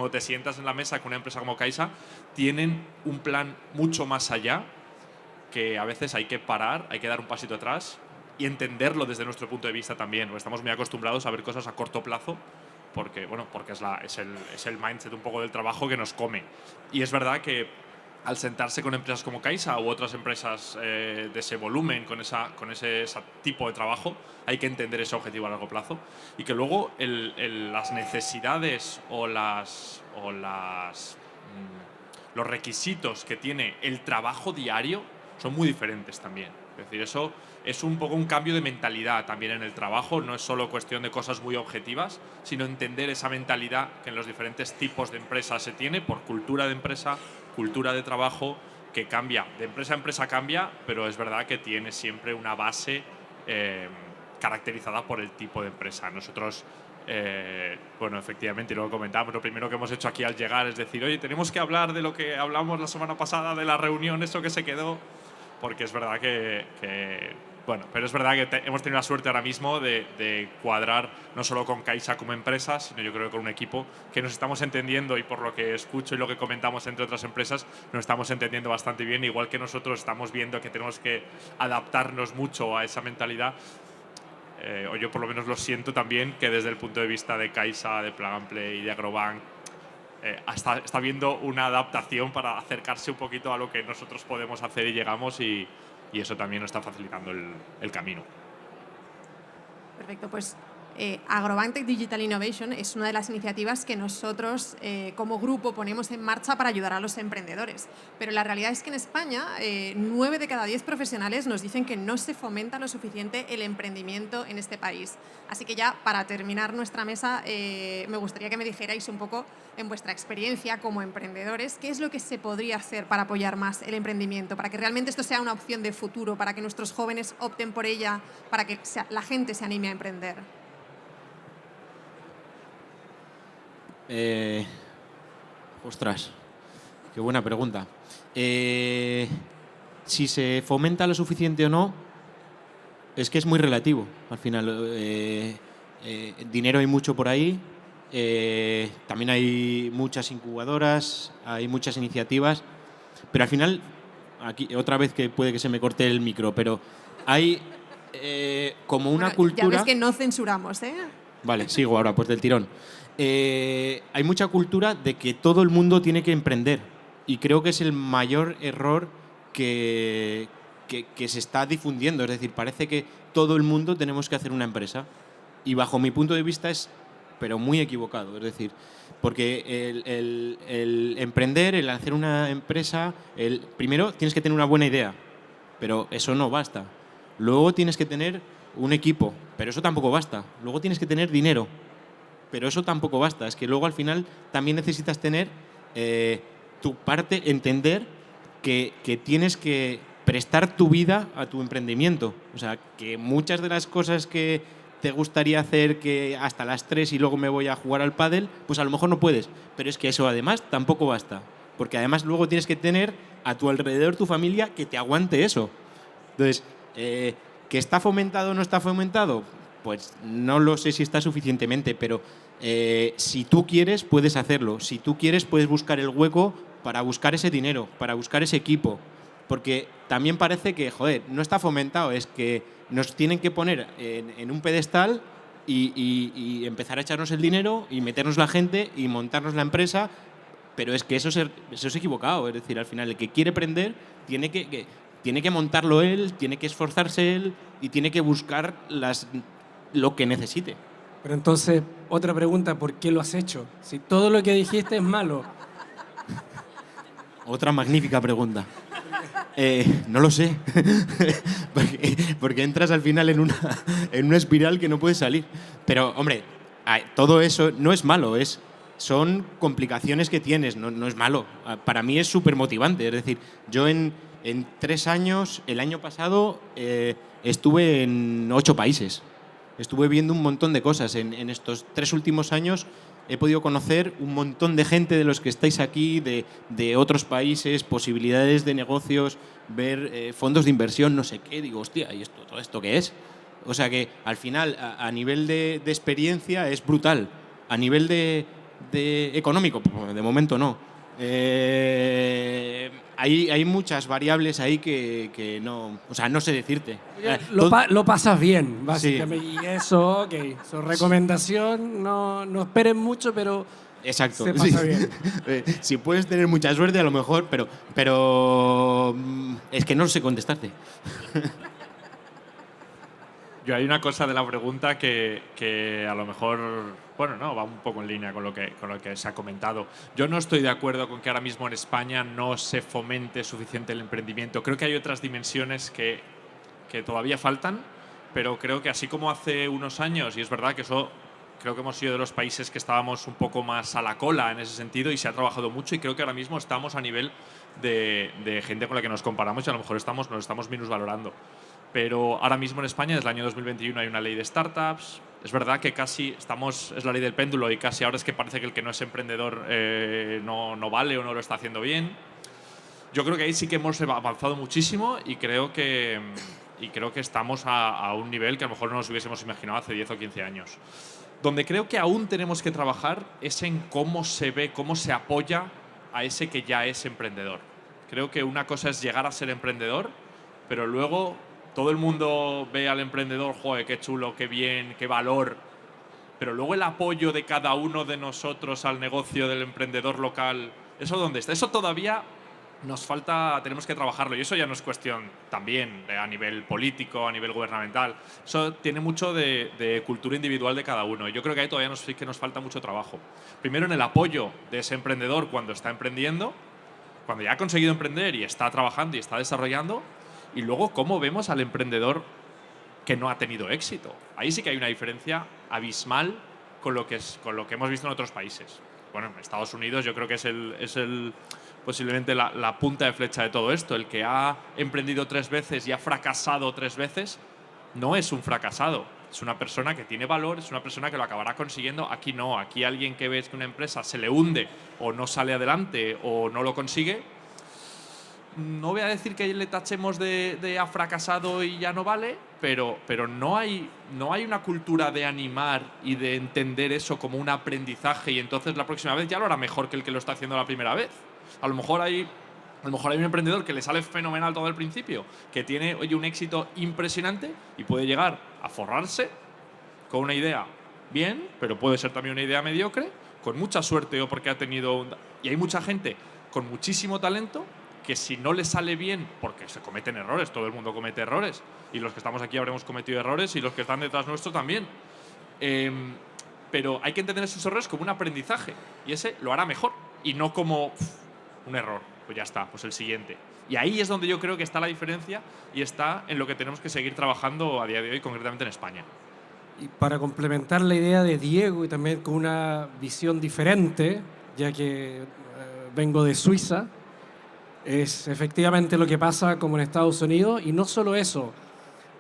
te sientas en la mesa con una empresa como Caixa, tienen un plan mucho más allá, que a veces hay que parar, hay que dar un pasito atrás y entenderlo desde nuestro punto de vista también. Porque estamos muy acostumbrados a ver cosas a corto plazo, porque es el mindset un poco del trabajo que nos come. Y es verdad que al sentarse con empresas como Caixa u otras empresas de ese volumen, con ese tipo de trabajo, hay que entender ese objetivo a largo plazo, y que luego las necesidades o los requisitos que tiene el trabajo diario son muy diferentes también. Es decir, eso es un poco un cambio de mentalidad también en el trabajo. No es solo cuestión de cosas muy objetivas, sino entender esa mentalidad que en los diferentes tipos de empresas se tiene, por cultura de empresa, cultura de trabajo, que cambia. De empresa a empresa cambia, pero es verdad que tiene siempre una base caracterizada por el tipo de empresa. Nosotros, efectivamente, y lo comentamos, lo primero que hemos hecho aquí al llegar es decir, oye, tenemos que hablar de lo que hablamos la semana pasada, de la reunión, eso que se quedó, porque es verdad que Bueno, pero es verdad que hemos tenido la suerte ahora mismo de cuadrar no solo con Caixa como empresa, sino yo creo que con un equipo que nos estamos entendiendo, y por lo que escucho y lo que comentamos entre otras empresas, nos estamos entendiendo bastante bien, igual que nosotros estamos viendo que tenemos que adaptarnos mucho a esa mentalidad. O yo por lo menos lo siento también, que desde el punto de vista de Caixa, de Plug and Play y de Agrobank, está viendo una adaptación para acercarse un poquito a lo que nosotros podemos hacer y llegamos, y eso también nos está facilitando el camino. Perfecto, pues Agrobank Tech Digital Innovation es una de las iniciativas que nosotros como grupo ponemos en marcha para ayudar a los emprendedores. Pero la realidad es que en España 9 de cada 10 profesionales nos dicen que no se fomenta lo suficiente el emprendimiento en este país. Así que ya para terminar nuestra mesa me gustaría que me dijerais un poco en vuestra experiencia como emprendedores qué es lo que se podría hacer para apoyar más el emprendimiento, para que realmente esto sea una opción de futuro, para que nuestros jóvenes opten por ella, para que la gente se anime a emprender. Ostras, qué buena pregunta. Si se fomenta lo suficiente o no, es que es muy relativo. Al final, dinero hay mucho por ahí, también hay muchas incubadoras, hay muchas iniciativas, pero al final, aquí otra vez que puede que se me corte el micro, pero hay como una cultura... Ya ves que no censuramos, ¿eh? Vale, sigo ahora, pues del tirón. Hay mucha cultura de que todo el mundo tiene que emprender, y creo que es el mayor error que se está difundiendo. Es decir, parece que todo el mundo tenemos que hacer una empresa, y bajo mi punto de vista es pero muy equivocado. Es decir, porque el emprender, el hacer una empresa, primero tienes que tener una buena idea, pero eso no basta. Luego tienes que tener un equipo, pero eso tampoco basta. Luego tienes que tener dinero, pero eso tampoco basta. Es que luego al final también necesitas tener tu parte, entender que tienes que prestar tu vida a tu emprendimiento. O sea, que muchas de las cosas que te gustaría hacer, que hasta las 3 y luego me voy a jugar al pádel, pues a lo mejor no puedes. Pero es que eso además tampoco basta. Porque además luego tienes que tener a tu alrededor tu familia que te aguante eso. Entonces, ¿que está fomentado o no está fomentado? Pues no lo sé si está suficientemente, pero si tú quieres, puedes hacerlo. Si tú quieres, puedes buscar el hueco para buscar ese dinero, para buscar ese equipo. Porque también parece que, joder, no está fomentado, es que nos tienen que poner en un pedestal y empezar a echarnos el dinero y meternos la gente y montarnos la empresa, pero es que eso es equivocado. Es decir, al final el que quiere emprender tiene que montarlo él, tiene que esforzarse él y tiene que buscar lo que necesite. Pero entonces, otra pregunta, ¿por qué lo has hecho? Si todo lo que dijiste es malo. Otra magnífica pregunta. No lo sé. porque entras al final en una espiral que no puedes salir. Pero, hombre, todo eso no es malo, son complicaciones que tienes, no es malo. Para mí es súper motivante. Es decir, yo en 3 años, el año pasado, estuve en 8 países. Estuve viendo un montón de cosas. En estos 3 últimos años he podido conocer un montón de gente de los que estáis aquí, de otros países, posibilidades de negocios, ver fondos de inversión, no sé qué. Digo, hostia, ¿y todo esto qué es? O sea que al final, a nivel de experiencia, es brutal. A nivel de económico, de momento no. Hay muchas variables ahí que no... O sea, no sé decirte. Lo pasas bien, básicamente. Sí. Y eso, ok. Su recomendación, no esperen mucho, pero exacto. Se pasa bien. Si puedes tener mucha suerte, a lo mejor, pero es que no sé contestarte. Yo hay una cosa de la pregunta que a lo mejor, bueno, no, va un poco en línea con lo que se ha comentado. Yo no estoy de acuerdo con que ahora mismo en España no se fomente suficiente el emprendimiento. Creo que hay otras dimensiones que todavía faltan, pero creo que así como hace unos años, y es verdad que eso creo que hemos sido de los países que estábamos un poco más a la cola en ese sentido y se ha trabajado mucho, y creo que ahora mismo estamos a nivel de gente con la que nos comparamos y a lo mejor nos estamos minusvalorando. Pero ahora mismo en España, desde el año 2021, hay una ley de startups. Es verdad que casi es la ley del péndulo y casi ahora es que parece que el que no es emprendedor no vale o no lo está haciendo bien. Yo creo que ahí sí que hemos avanzado muchísimo y creo que y creo que estamos a un nivel que a lo mejor no nos hubiésemos imaginado hace 10 o 15 años. Donde creo que aún tenemos que trabajar es en cómo se ve, cómo se apoya a ese que ya es emprendedor. Creo que una cosa es llegar a ser emprendedor, pero luego todo el mundo ve al emprendedor, joder, qué chulo, qué bien, qué valor, pero luego el apoyo de cada uno de nosotros al negocio del emprendedor local, ¿eso dónde está? Eso todavía nos falta, tenemos que trabajarlo, y eso ya no es cuestión también a nivel político, a nivel gubernamental. Eso tiene mucho de cultura individual de cada uno. Yo creo que ahí todavía sí que nos falta mucho trabajo. Primero en el apoyo de ese emprendedor cuando está emprendiendo, cuando ya ha conseguido emprender y está trabajando y está desarrollando, y luego cómo vemos al emprendedor que no ha tenido éxito. Ahí sí que hay una diferencia abismal con lo que hemos visto en otros países. Bueno, en Estados Unidos yo creo que es posiblemente la punta de flecha de todo esto. El que ha emprendido 3 veces y ha fracasado 3 veces no es un fracasado. Es una persona que tiene valor, es una persona que lo acabará consiguiendo. Aquí no. Aquí alguien que ves que una empresa se le hunde o no sale adelante o no lo consigue, no voy a decir que le tachemos de ha fracasado y ya no vale, pero no hay una cultura de animar y de entender eso como un aprendizaje y entonces la próxima vez ya lo hará mejor que el que lo está haciendo la primera vez. A lo mejor hay un emprendedor que le sale fenomenal todo el principio, que tiene un éxito impresionante y puede llegar a forrarse con una idea bien, pero puede ser también una idea mediocre, con mucha suerte o porque ha tenido... Y hay mucha gente con muchísimo talento que si no le sale bien, porque se cometen errores, todo el mundo comete errores, y los que estamos aquí habremos cometido errores y los que están detrás nuestro también. Pero hay que entender esos errores como un aprendizaje, y ese lo hará mejor, y no como un error, pues ya está, pues el siguiente. Y ahí es donde yo creo que está la diferencia y está en lo que tenemos que seguir trabajando a día de hoy, concretamente en España. Y para complementar la idea de Diego y también con una visión diferente, ya que vengo de Suiza, es efectivamente lo que pasa como en Estados Unidos, y no solo eso,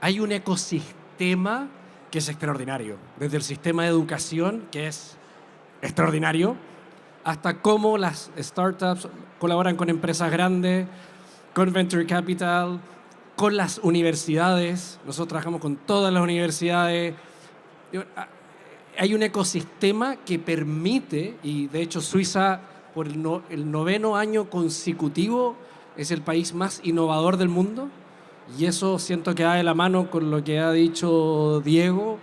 hay un ecosistema que es extraordinario, desde el sistema de educación, que es extraordinario, hasta cómo las startups colaboran con empresas grandes, con Venture Capital, con las universidades. Nosotros trabajamos con todas las universidades. Hay un ecosistema que permite, y de hecho Suiza por el 9º año consecutivo es el país más innovador del mundo, y eso siento que va de la mano con lo que ha dicho Diego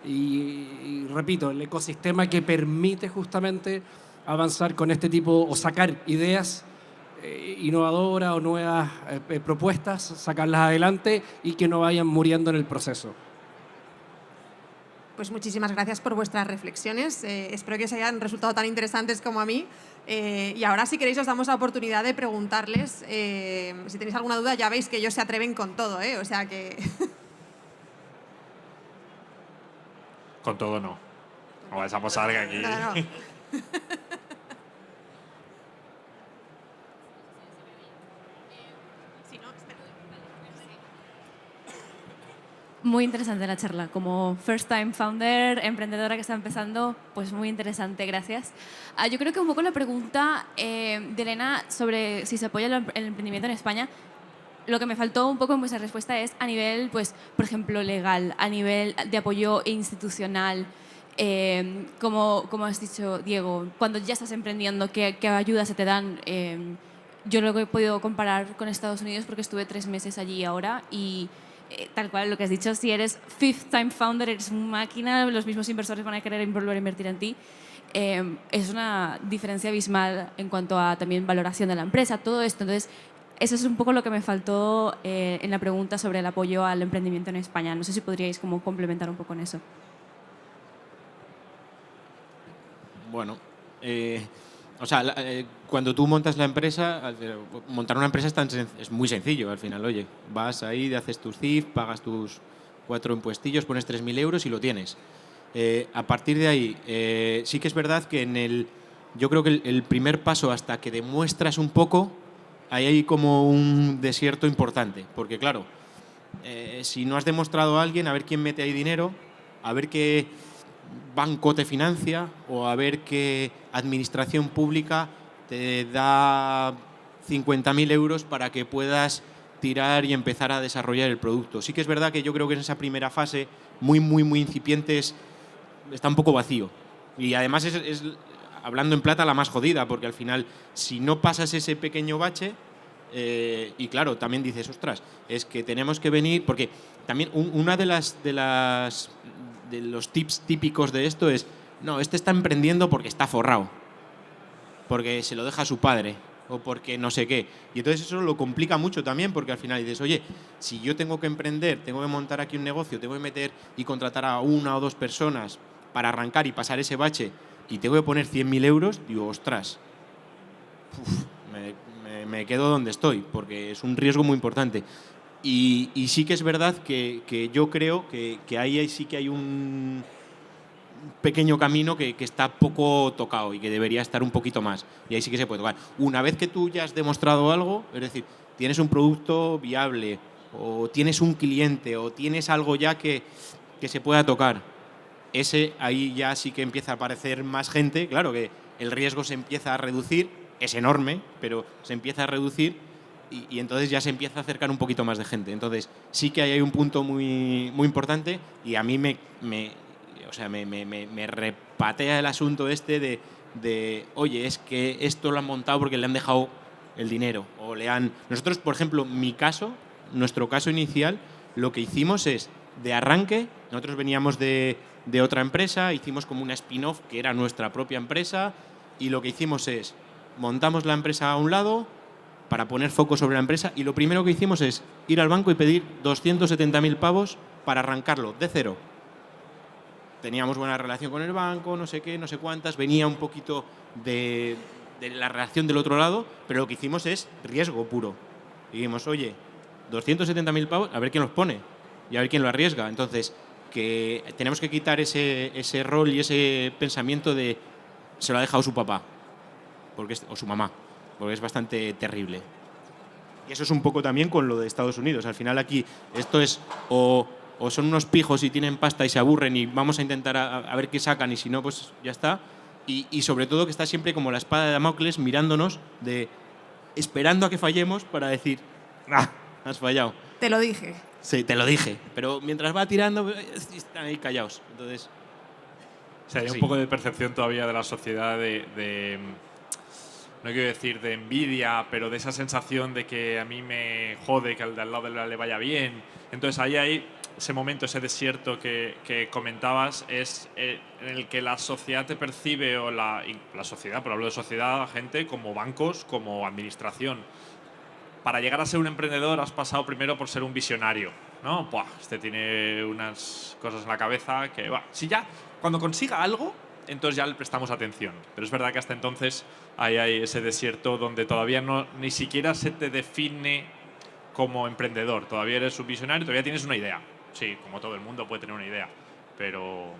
y repito, el ecosistema que permite justamente avanzar con este tipo o sacar ideas innovadoras o nuevas propuestas, sacarlas adelante y que no vayan muriendo en el proceso. Pues muchísimas gracias por vuestras reflexiones. Espero que os hayan resultado tan interesantes como a mí. Y ahora, si queréis, os damos la oportunidad de preguntarles. Si tenéis alguna duda, ya veis que ellos se atreven con todo, o sea que... Con todo no. No vais a pasar que aquí... No. Muy interesante la charla. Como first time founder, emprendedora que está empezando, pues muy interesante, gracias. Yo creo que un poco la pregunta de Elena sobre si se apoya el emprendimiento en España, lo que me faltó un poco en vuestra respuesta es a nivel, pues, por ejemplo, legal, a nivel de apoyo institucional. Como has dicho, Diego, cuando ya estás emprendiendo, ¿qué ayudas se te dan? Yo lo que he podido comparar con Estados Unidos porque estuve 3 meses allí ahora y tal cual lo que has dicho, si eres fifth time founder, eres una máquina, los mismos inversores van a querer volver a invertir en ti. Es una diferencia abismal en cuanto a también valoración de la empresa, todo esto. Entonces, eso es un poco lo que me faltó en la pregunta sobre el apoyo al emprendimiento en España. No sé si podríais como complementar un poco en eso. Bueno, o sea, cuando tú montas la empresa, montar una empresa es muy sencillo al final. Oye, vas ahí, haces tus CIF, pagas tus 4 impuestillos, pones 3.000 euros y lo tienes. A partir de ahí, sí que es verdad que yo creo que el primer paso hasta que demuestras un poco, ahí hay como un desierto importante. Porque claro, si no has demostrado a alguien, a ver quién mete ahí dinero, a ver qué banco te financia o a ver qué administración pública te da 50.000 euros para que puedas tirar y empezar a desarrollar el producto. Sí que es verdad que yo creo que en esa primera fase, muy incipiente, está un poco vacío. Y además es, hablando en plata, la más jodida, porque al final, si no pasas ese pequeño bache, y claro, también dices, ostras, es que tenemos que venir, porque también una de los tips típicos de esto es, no, este está emprendiendo porque está forrado, porque se lo deja a su padre, o porque no sé qué. Y entonces eso lo complica mucho también, porque al final dices, oye, si yo tengo que emprender, tengo que montar aquí un negocio, tengo que meter y contratar a 1 o 2 personas para arrancar y pasar ese bache, y tengo que poner 100.000 euros, digo, ostras, me quedo donde estoy, porque es un riesgo muy importante. Y sí que es verdad que yo creo que ahí sí que hay un pequeño camino que está poco tocado y que debería estar un poquito más. Y ahí sí que se puede tocar. Una vez que tú ya has demostrado algo, es decir, tienes un producto viable, o tienes un cliente, o tienes algo ya que se pueda tocar, ahí ya sí que empieza a aparecer más gente. Claro que el riesgo se empieza a reducir, es enorme, pero se empieza a reducir y entonces ya se empieza a acercar un poquito más de gente. Entonces sí que ahí hay un punto muy importante, y a mí me repatea el asunto de oye, es que esto lo han montado porque le han dejado el dinero, o Nosotros, por ejemplo, nuestro caso inicial, lo que hicimos es, de arranque, nosotros veníamos de otra empresa, hicimos como una spin-off que era nuestra propia empresa, y lo que hicimos es, montamos la empresa a un lado para poner foco sobre la empresa, y lo primero que hicimos es ir al banco y pedir 270.000 pavos para arrancarlo de cero. Teníamos buena relación con el banco, no sé qué, no sé cuántas, venía un poquito de la relación del otro lado, pero lo que hicimos es riesgo puro. Y dijimos, oye, 270.000 pavos, a ver quién los pone y a ver quién lo arriesga. Entonces, que tenemos que quitar ese rol y ese pensamiento de se lo ha dejado su papá o su mamá, porque es bastante terrible. Y eso es un poco también con lo de Estados Unidos. Al final aquí esto es o son unos pijos y tienen pasta y se aburren y vamos a intentar a ver qué sacan, y si no, pues ya está. Y sobre todo que está siempre como la espada de Damocles mirándonos, esperando a que fallemos para decir, has fallado. Te lo dije. Sí, te lo dije. Pero mientras va tirando, están ahí callados. Entonces, o sea, hay sí. un poco de percepción todavía de la sociedad no quiero decir de envidia, pero de esa sensación de que a mí me jode que al de al lado le vaya bien. Entonces ahí hay ese momento, ese desierto que comentabas, es en el que la sociedad te percibe, o la sociedad, pero hablo de sociedad, gente, como bancos, como administración. Para llegar a ser un emprendedor has pasado primero por ser un visionario, ¿no? Buah, este tiene unas cosas en la cabeza que, si ya, cuando consiga algo, entonces ya le prestamos atención. Pero es verdad que hasta entonces hay ese desierto donde todavía ni siquiera se te define como emprendedor. Todavía eres un visionario, todavía tienes una idea. Sí, como todo el mundo puede tener una idea, pero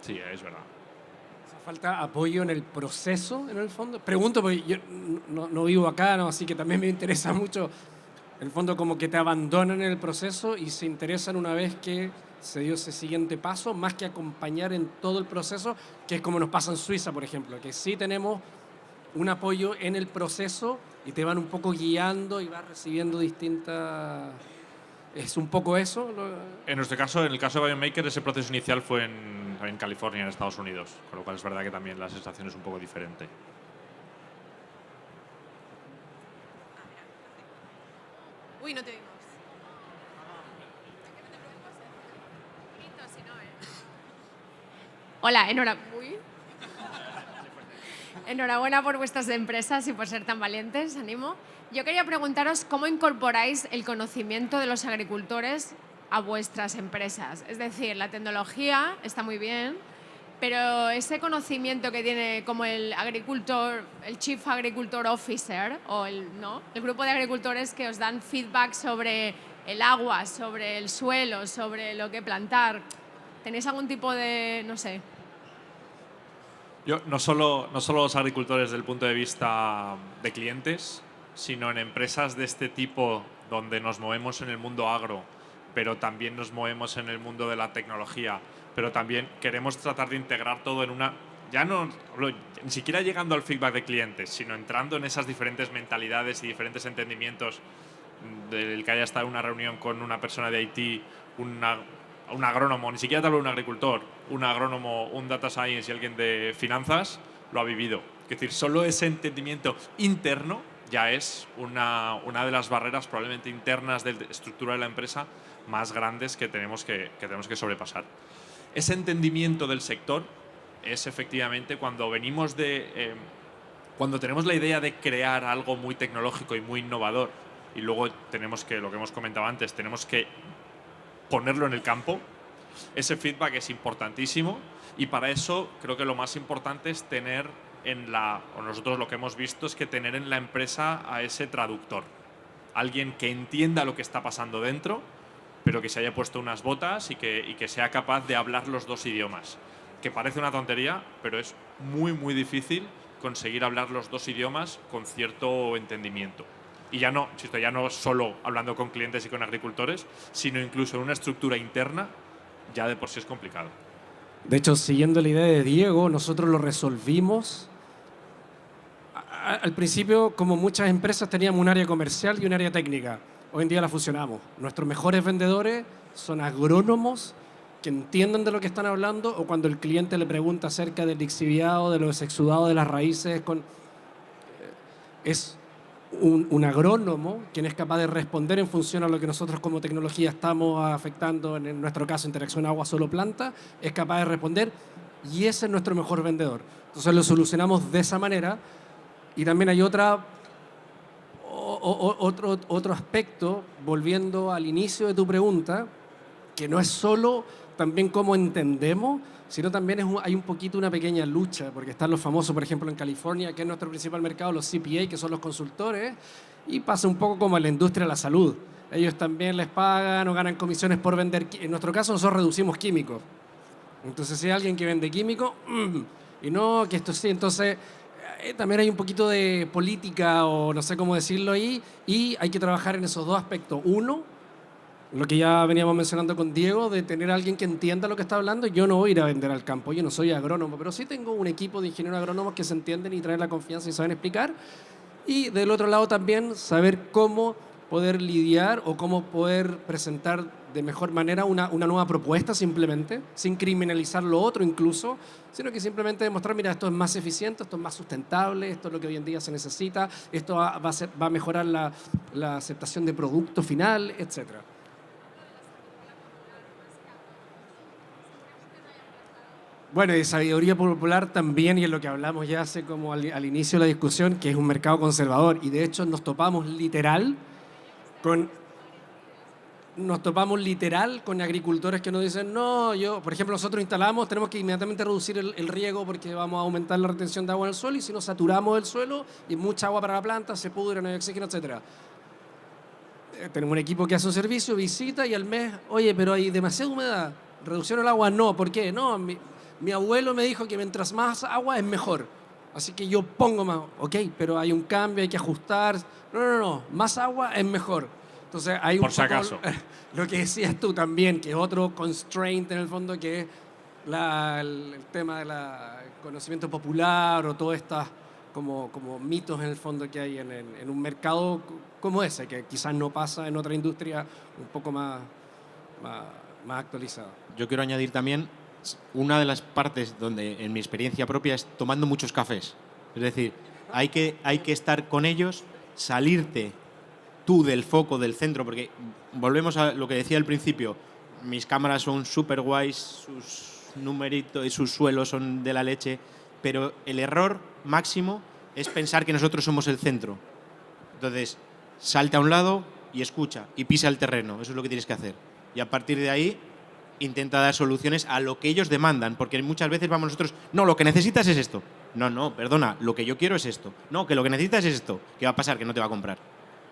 sí, es verdad. ¿Falta apoyo en el proceso, en el fondo? Pregunto porque yo no vivo acá, ¿no? Así que también me interesa mucho. En el fondo, como que te abandonan en el proceso y se interesan una vez que se dio ese siguiente paso, más que acompañar en todo el proceso, que es como nos pasa en Suiza, por ejemplo, que sí tenemos un apoyo en el proceso y te van un poco guiando y vas recibiendo distintas... ¿Es un poco eso? En nuestro caso, en el caso de Bionmaker, ese proceso inicial fue en California, en Estados Unidos, con lo cual es verdad que también la sensación es un poco diferente. Uy, no te oímos. Hola, enhorabuena por vuestras empresas y por ser tan valientes, animo. Yo quería preguntaros cómo incorporáis el conocimiento de los agricultores a vuestras empresas. Es decir, la tecnología está muy bien, pero ese conocimiento que tiene como el Chief Agriculture Officer o el grupo de agricultores que os dan feedback sobre el agua, sobre el suelo, sobre lo que plantar. ¿Tenéis algún tipo de, no sé? Yo, no solo los agricultores desde el punto de vista de clientes, sino en empresas de este tipo donde nos movemos en el mundo agro, pero también nos movemos en el mundo de la tecnología, pero también queremos tratar de integrar todo en una... Ya no, ni siquiera llegando al feedback de clientes, sino entrando en esas diferentes mentalidades y diferentes entendimientos del que haya estado en una reunión con una persona de IT, un agrónomo, ni siquiera te hablo de un agricultor, un agrónomo, un data science y alguien de finanzas, lo ha vivido. Es decir, solo ese entendimiento interno ya es una de las barreras probablemente internas de estructura de la empresa más grandes que tenemos que sobrepasar. Ese entendimiento del sector es efectivamente cuando venimos cuando tenemos la idea de crear algo muy tecnológico y muy innovador y luego tenemos que, lo que hemos comentado antes, tenemos que ponerlo en el campo. Ese feedback es importantísimo y para eso creo que lo más importante es tener o nosotros lo que hemos visto es que tener en la empresa a ese traductor. Alguien que entienda lo que está pasando dentro, pero que se haya puesto unas botas y que sea capaz de hablar los dos idiomas. Que parece una tontería, pero es muy, muy difícil conseguir hablar los dos idiomas con cierto entendimiento. Y ya no solo hablando con clientes y con agricultores, sino incluso en una estructura interna, ya de por sí es complicado. De hecho, siguiendo la idea de Diego, nosotros lo resolvimos. Al principio, como muchas empresas, teníamos un área comercial y un área técnica. Hoy en día la fusionamos. Nuestros mejores vendedores son agrónomos que entiendan de lo que están hablando, o cuando el cliente le pregunta acerca del lixiviado, de los exudados de las raíces, es un agrónomo quien es capaz de responder en función a lo que nosotros como tecnología estamos afectando, en nuestro caso interacción agua solo planta, es capaz de responder y ese es nuestro mejor vendedor. Entonces lo solucionamos de esa manera. Y también hay otro aspecto, volviendo al inicio de tu pregunta, que no es solo también cómo entendemos, sino también hay un poquito una pequeña lucha, porque están los famosos, por ejemplo, en California, que es nuestro principal mercado, los CPA, que son los consultores, y pasa un poco como en la industria de la salud. Ellos también les pagan o ganan comisiones por vender. En nuestro caso, nosotros reducimos químicos. Entonces, si hay alguien que vende químicos, y no, que esto sí, entonces también hay un poquito de política, o no sé cómo decirlo ahí, y hay que trabajar en esos dos aspectos. Uno, lo que ya veníamos mencionando con Diego, de tener a alguien que entienda lo que está hablando. Yo no voy a ir a vender al campo, yo no soy agrónomo, pero sí tengo un equipo de ingenieros agrónomos que se entienden y traen la confianza y saben explicar. Y del otro lado también saber cómo poder lidiar o cómo poder presentar de mejor manera una nueva propuesta, simplemente, sin criminalizar lo otro incluso, sino que simplemente demostrar, mira, esto es más eficiente, esto es más sustentable, esto es lo que hoy en día se necesita, esto va a mejorar la aceptación de producto final, etcétera. Bueno, y sabiduría popular también, y es lo que hablamos ya hace como al inicio de la discusión, que es un mercado conservador. Y de hecho nos topamos literal con agricultores que nos dicen, no, por ejemplo, nosotros instalamos, tenemos que inmediatamente reducir el riego porque vamos a aumentar la retención de agua en el suelo, y si no saturamos el suelo y mucha agua para la planta, se pudre, no hay oxígeno, etc. Tenemos un equipo que hace un servicio, visita y al mes, oye, pero hay demasiada humedad, reducción del agua, no, ¿por qué? No, mi abuelo me dijo que mientras más agua es mejor. Así que yo pongo más. Ok, pero hay un cambio, hay que ajustar. No. Más agua es mejor. Entonces hay por si acaso. Lo que decías tú también, que es otro constraint en el fondo, que es el tema del conocimiento popular o todas estas como mitos en el fondo que hay en un mercado como ese, que quizás no pasa en otra industria un poco más actualizada. Yo quiero añadir también una de las partes donde en mi experiencia propia es tomando muchos cafés. Es decir, hay que estar con ellos, salirte tú del foco, del centro, porque volvemos a lo que decía al principio, mis cámaras son súper guays, sus numeritos y sus suelos son de la leche, pero el error máximo es pensar que nosotros somos el centro. Entonces, salte a un lado y escucha y pisa el terreno, eso es lo que tienes que hacer. Y a partir de ahí intenta dar soluciones a lo que ellos demandan, porque muchas veces vamos nosotros, no, lo que necesitas es esto. No, perdona, lo que yo quiero es esto. No, que lo que necesitas es esto. ¿Qué va a pasar? Que no te va a comprar.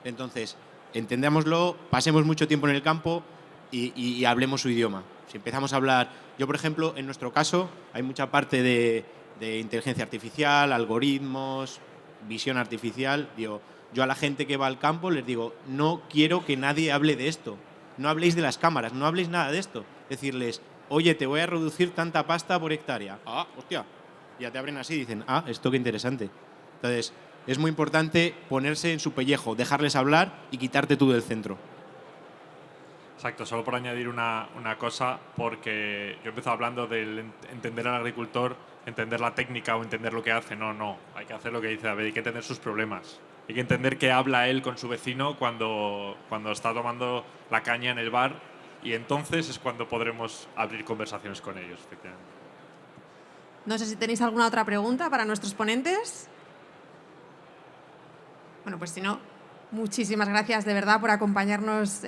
Entonces, entendámoslo, pasemos mucho tiempo en el campo y hablemos su idioma. Si empezamos a hablar, yo por ejemplo, en nuestro caso, hay mucha parte de inteligencia artificial, algoritmos, visión artificial. Digo, yo a la gente que va al campo les digo, no quiero que nadie hable de esto. No habléis de las cámaras, no habléis nada de esto. Decirles, oye, te voy a reducir tanta pasta por hectárea. Ah, hostia. Ya te abren así y dicen, esto qué interesante. Entonces, es muy importante ponerse en su pellejo, dejarles hablar y quitarte tú del centro. Exacto, solo por añadir una cosa, porque yo he empezado hablando del entender al agricultor, entender la técnica o entender lo que hace. No, hay que hacer lo que dice David, hay que entender sus problemas. Hay que entender qué habla él con su vecino cuando está tomando la caña en el bar, y entonces es cuando podremos abrir conversaciones con ellos, efectivamente. No sé si tenéis alguna otra pregunta para nuestros ponentes. Bueno, pues si no, muchísimas gracias de verdad por acompañarnos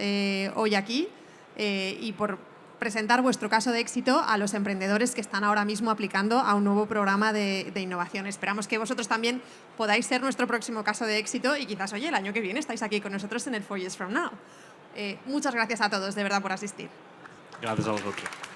hoy aquí y por presentar vuestro caso de éxito a los emprendedores que están ahora mismo aplicando a un nuevo programa de innovación. Esperamos que vosotros también podáis ser nuestro próximo caso de éxito y quizás, oye, el año que viene estáis aquí con nosotros en el 4 Years From Now. Muchas gracias a todos, de verdad, por asistir. Gracias a vosotros.